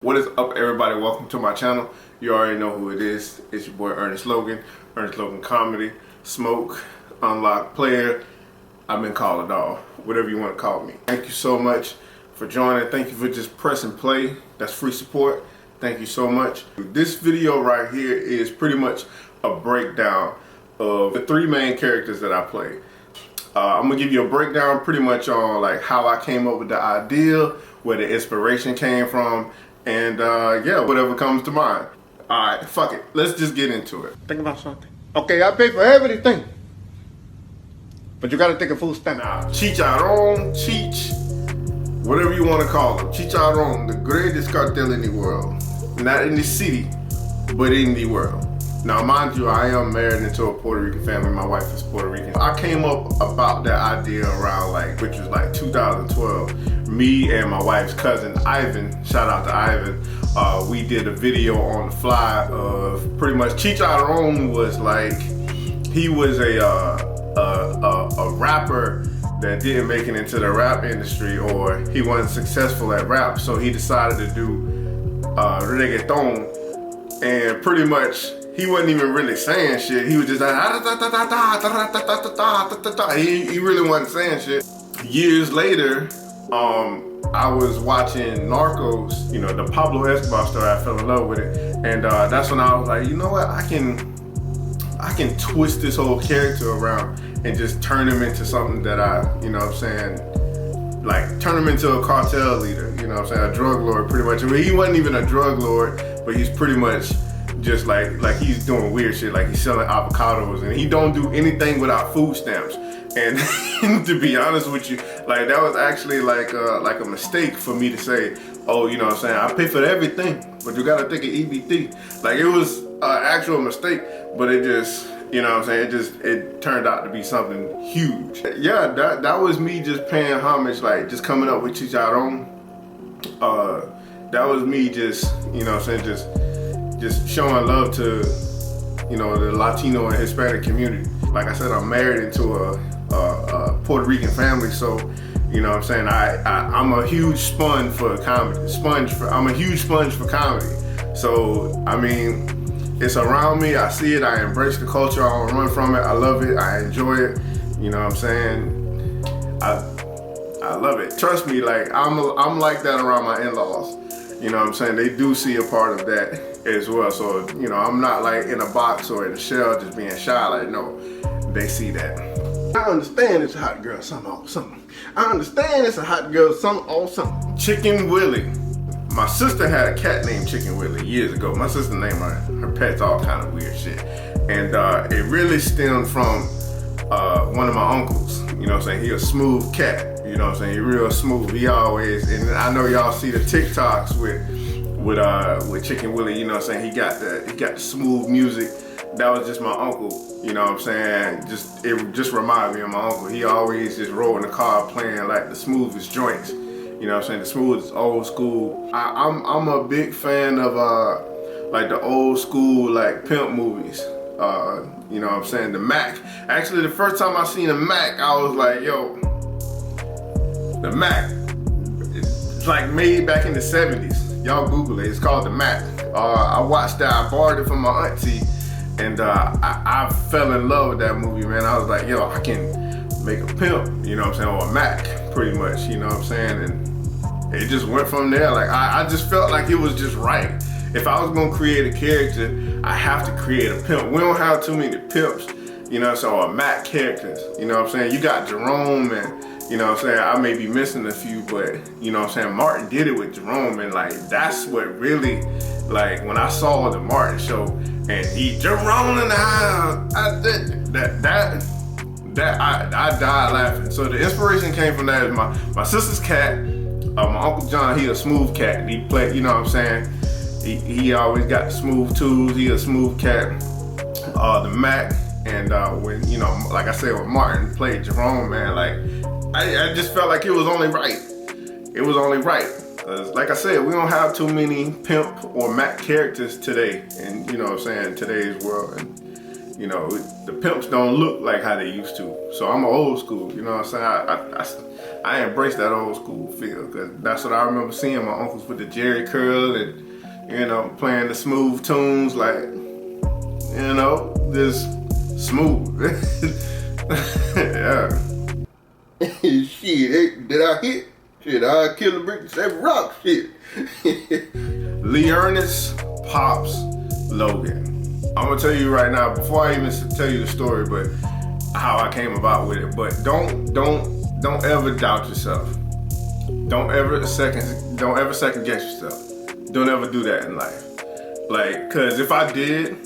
What is up, everybody? Welcome to my channel. You already know who it is. It's your boy Ernest Logan. Ernest Logan Comedy, Smoke, Unlocked Player. I've been called it all. Whatever you want to call me. Thank you so much for joining. Thank you for just pressing play. That's free support. Thank you so much. This video right here is pretty much a breakdown of the three main characters that I play. I'm gonna give you a breakdown pretty much on like how I came up with the idea, where the inspiration came from, and yeah, whatever comes to mind. Alright, fuck it. Let's just get into it. Think about something. Okay, I pay for everything. But you gotta take a full stand. Chicharron, Cheech, whatever you wanna call him. Chicharron, the greatest cartel in the world. Not in the city, but in the world. Now, mind you, I am married into a Puerto Rican family. My wife is Puerto Rican. I came up about that idea around which was like 2012. Me and my wife's cousin, Ivan, shout out to Ivan, we did a video on the fly of pretty much Chicharron was like, he was a rapper that didn't make it into the rap industry, or he wasn't successful at rap, so he decided to do reggaeton, and pretty much he wasn't even really saying shit. He was just like, he really wasn't saying shit. Years later, I was watching Narcos, you know, the Pablo Escobar story. I fell in love with it, and that's when I was like, you know what, I can twist this whole character around and just turn him into something that you know what I'm saying, like turn him into a cartel leader, you know what I'm saying, a drug lord pretty much. I mean, he wasn't even a drug lord, but he's pretty much just like he's doing weird shit, like he's selling avocados, and he don't do anything without food stamps. And to be honest with you, like that was actually like a mistake for me to say, oh, you know what I'm saying, I pay for everything, but you gotta take an EBT. Like, it was an actual mistake, but it just, you know what I'm saying, it turned out to be something huge. Yeah, that was me just paying homage, like just coming up with Chicharron. That was me just, you know what I'm saying, just showing love to, you know, the Latino and Hispanic community. Like I said, I'm married into a Puerto Rican family, so you know what I'm saying, I'm a huge sponge for comedy. I'm a huge sponge for comedy. So I mean, it's around me. I see it. I embrace the culture. I don't run from it. I love it. I enjoy it. You know what I'm saying? I love it. Trust me, like I'm like that around my in-laws. You know what I'm saying? They do see a part of that as well. So, you know, I'm not like in a box or in a shell just being shy. Like, no, they see that. I understand it's a hot girl, something or something. I understand it's a hot girl, something or something. Chicken Willy. My sister had a cat named Chicken Willy years ago. My sister named her pets all kind of weird shit. And it really stemmed from one of my uncles. You know what I'm saying? He a smooth cat. You know what I'm saying? He real smooth. He always, and I know y'all see the TikToks with Chicken Willy. You know what I'm saying? He got the smooth music. That was just my uncle. You know what I'm saying? It just reminded me of my uncle. He always just rolled in the car playing like the smoothest joints. You know what I'm saying? The smoothest old school. I'm a big fan of like the old school like pimp movies. You know what I'm saying? The Mac. Actually, the first time I seen a Mac, I was like, yo, the Mac. It's like made back in the 70s. Y'all Google it. It's called the Mac. I watched that. I borrowed it from my auntie, and I fell in love with that movie, man. I was like, yo, I can make a pimp, you know what I'm saying, or a Mac, pretty much, you know what I'm saying, and it just went from there. Like, I just felt like it was just right. If I was gonna create a character, I have to create a pimp. We don't have too many pimps, you know, so or Mac characters, you know what I'm saying. You got Jerome, and you know what I'm saying, I may be missing a few, but you know what I'm saying, Martin did it with Jerome, and like that's what really, like when I saw the Martin show and he Jerome in the house, I died laughing. So the inspiration came from that. Is my sister's cat, my Uncle John, he a smooth cat, and he played, you know what I'm saying, he always got the smooth tools. He a smooth cat. The Mac, and when, you know, like I said, when Martin played Jerome, man, like I just felt like it was only right. It was only right. Like I said, we don't have too many pimp or Mac characters today, and you know what I'm saying, today's world. And you know, the pimps don't look like how they used to. So I'm old school, you know what I'm saying? I embrace that old school feel, because that's what I remember seeing my uncles with the Jerry curl and, you know, playing the smooth tunes, like, you know, just smooth. Yeah. Shit, did I hit? Shit, I kill the brick, say rock shit. Lee Ernest, Pops, Logan. I'm gonna tell you right now, before I even tell you the story, but how I came about with it. But don't ever doubt yourself. Don't ever second guess yourself. Don't ever do that in life. Like, cause if I did,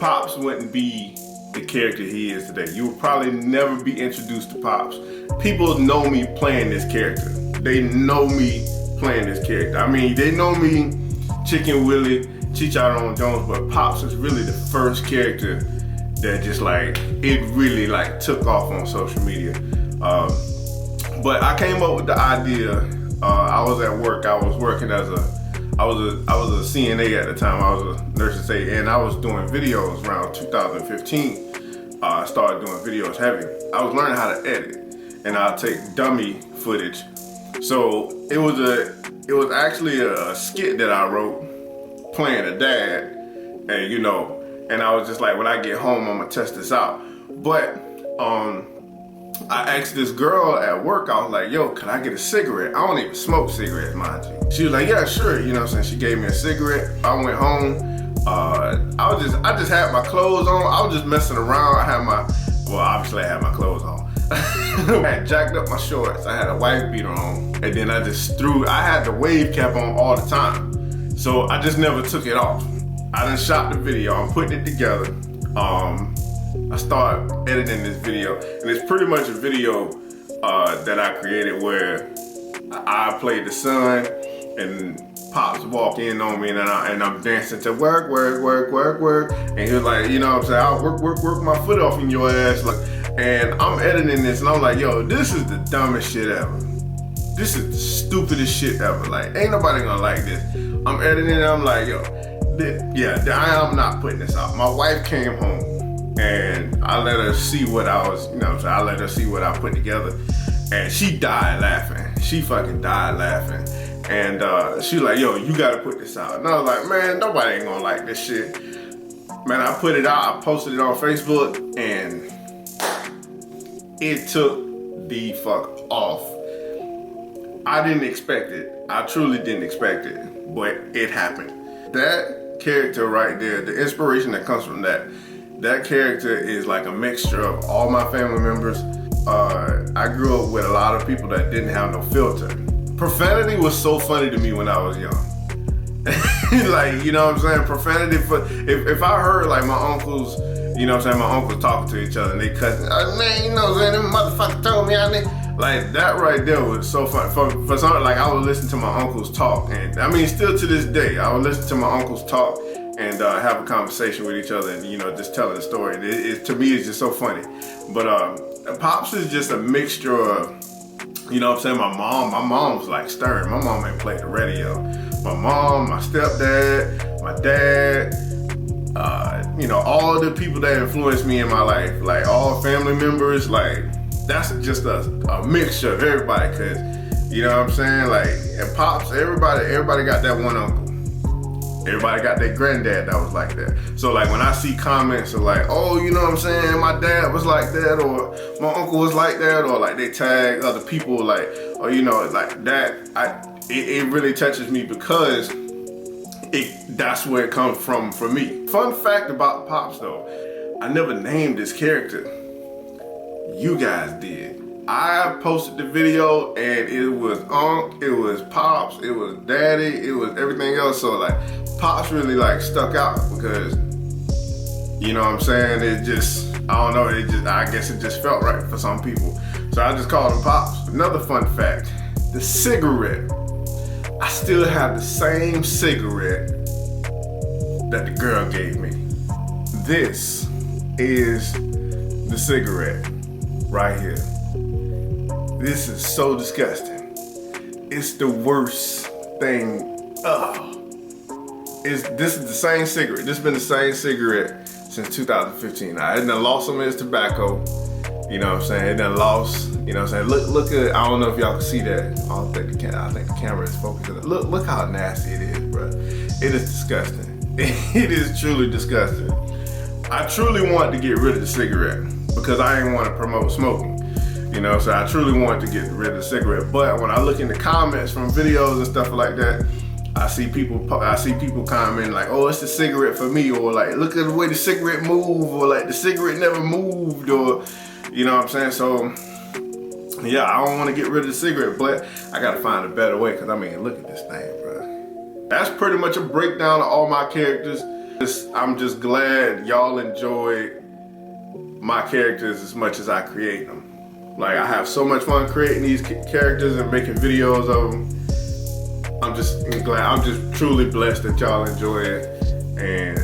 Pops wouldn't be the character he is today. You would probably never be introduced to Pops. People know me playing this character. They know me playing this character. I mean, they know me, Chicken Willy, Chicharron Jones, but Pops is really the first character that just like, it really like took off on social media. But I came up with the idea. I was at work. I was working as I was a CNA at the time. I was a nurse's aide, and I was doing videos around 2015. I started doing videos heavy. I was learning how to edit, and I'll take dummy footage. So it was actually a skit that I wrote playing a dad, and you know, and I was just like, when I get home, I'm gonna test this out. But I asked this girl at work, I was like, yo, can I get a cigarette? I don't even smoke cigarettes, mind you. She was like, yeah, sure, you know what I'm saying? She gave me a cigarette. I went home. I just had my clothes on. I was just messing around. Obviously I had my clothes on. I had jacked up my shorts. I had a wife beater on. And then I had the wave cap on all the time. So I just never took it off. I done shot the video. I'm putting it together. I started editing this video, and it's pretty much a video that I created where I played the son, and Pops walk in on me, and I'm dancing to work, work, work, work, work, and he was like, you know what I'm saying, I'll work my foot off in your ass, like, and I'm editing this, and I'm like, yo, this is the dumbest shit ever. This is the stupidest shit ever. Like, ain't nobody gonna like this. I'm editing it, I'm like, yo, I'm not putting this out. My wife came home, and I let her see what I was, you know what I'm saying, I let her see what I put together, and she died laughing. She fucking died laughing. And she like, yo, you gotta put this out. And I was like, man, nobody ain't gonna like this shit. Man, I put it out, I posted it on Facebook, and it took the fuck off. I didn't expect it. I truly didn't expect it, but it happened. That character right there, the inspiration that comes from that character is like a mixture of all my family members. I grew up with a lot of people that didn't have no filter. Profanity was so funny to me when I was young. Like, you know what I'm saying? Profanity, if I heard like my uncles, you know what I'm saying, my uncles talking to each other and they cussing, oh, man, you know what I'm saying, them motherfucker told me I need, like that right there was so fun. For something, like I would listen to my uncles talk, and I mean still to this day, I would listen to my uncles talk and have a conversation with each other, and you know, just telling a story. To me, it's just so funny. But Pops is just a mixture of, you know what I'm saying, my mom's like stern. My mom ain't played the radio. My mom, my stepdad, my dad, you know, all the people that influenced me in my life, like all family members, like that's just a mixture of everybody, cause you know what I'm saying, like, and Pops, everybody got that one uncle. Everybody got their granddad that was like that. So like when I see comments of like, oh, you know what I'm saying, my dad was like that, or my uncle was like that, or like they tag other people like, or you know, like that, it really touches me because that's where it comes from for me. Fun fact about Pops though, I never named this character. You guys did. I posted the video and it was Unc, it was Pops, it was Daddy, it was everything else. So like Pops really like stuck out because, you know what I'm saying, it just, I don't know, I guess it just felt right for some people. So I just called him Pops. Another fun fact, the cigarette. I still have the same cigarette that the girl gave me. This is the cigarette right here. This is so disgusting. It's the worst thing. This is the same cigarette. This has been the same cigarette since 2015. I hadn't lost some of his tobacco. You know what I'm saying? It done lost. You know what I'm saying? Look at. I don't know if y'all can see that. I think the camera is focusing. Look how nasty it is, bro. It is disgusting. It is truly disgusting. I truly want to get rid of the cigarette because I didn't want to promote smoking. You know, so I truly wanted to get rid of the cigarette. But when I look in the comments from videos and stuff like that, I see people commenting like, "Oh, it's the cigarette for me," or like, "Look at the way the cigarette move," or like, "The cigarette never moved," or you know what I'm saying? So yeah, I don't want to get rid of the cigarette, but I gotta find a better way. Cause I mean, look at this thing, bro. That's pretty much a breakdown of all my characters. I'm just glad y'all enjoyed my characters as much as I create them. Like, I have so much fun creating these characters and making videos of them. I'm just glad. I'm just truly blessed that y'all enjoy it, and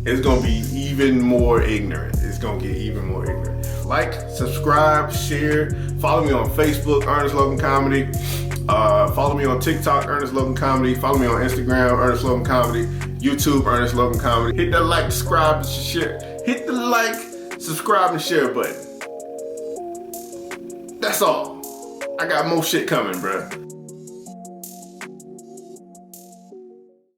it's gonna be even more ignorant. It's gonna get even more ignorant. Like, subscribe, share, follow me on Facebook, Ernest Logan Comedy. Follow me on TikTok, Ernest Logan Comedy. Follow me on Instagram, Ernest Logan Comedy. YouTube, Ernest Logan Comedy. Hit that like, subscribe, and share. Hit the like, subscribe, and share button. That's all. I got more shit coming, bruh.